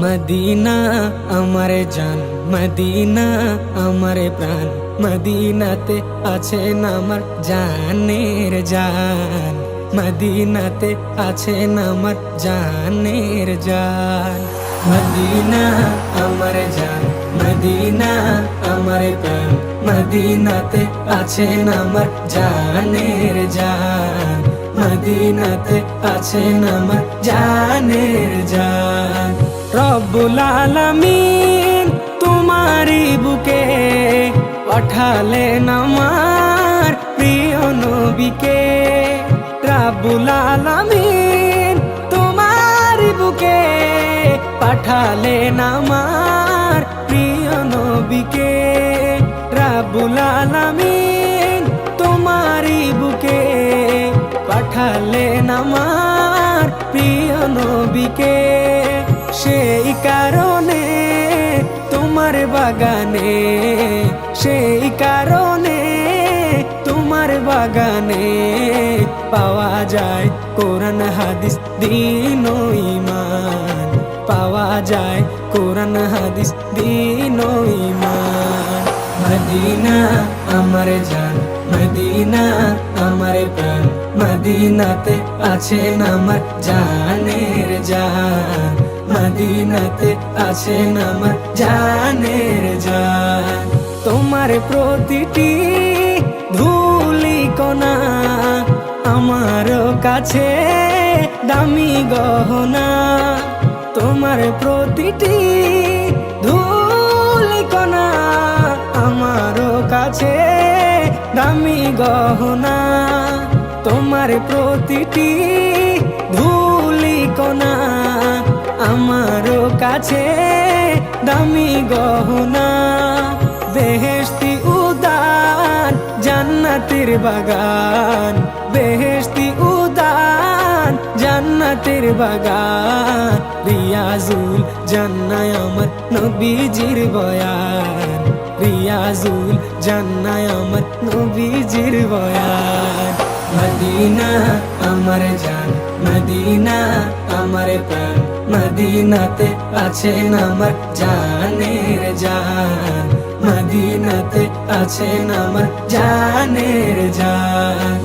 Medina आमारे जान Medina आमारे प्राण मदीनाते आछेन आमार जानेर जान मदीनाते आछेन आमार जानेर जान मदीना आमारे जान मदीना आमारे प्राण मदीनाते आछेन आमार जानेर जान मदीनाते आछेन आमार जानेर जान रब्बुल आलामीन तुम्हारी बुके पाठालेन आमार प्रिय नबीके रब्बुल आलामीन तुम्हारी बुके पाठालेन आमार प्रिय नबीके रब्बुल आलामीन तुम्हारी बुके पाठालेन आमार प्रिय नबीके সেই কারণে তোমার বাগানে সেই কারণে তোমার বাগানে পাওয়া যায় কোরআন হাদিস দ্বীন ও ঈমান পাওয়া যায় কোরআন হাদিস দ্বীন ও ঈমান মদিনা আমার জান মদিনা আমার প্রাণ মদিনাতে আছেন আমার জানের জান মদিনাতে আছেন আমার জানের জান তোমার প্রতিটি ধুলি কণা আমার কাছে দামি গহনা তোমার প্রতিটি ধুলি কণা আমার কাছে দামি গহনা তোমার প্রতিটি ধুলি কণা আমার কাছে দামি গহনা বেহেশতি উদান জান্নাতের বাগান বেহেশতি উদান জান্নাতের বাগান রিয়াজুল জান্নায় আমার নবীজির বয়ান রিয়াজুল জান্নায় আমার নবীজির বয়ান মদিনা আমার জান মদিনা আমার প্রাণ মদিনাতে আছেন আমার জানের জান মদিনাতে আছেন আমার জানের জান।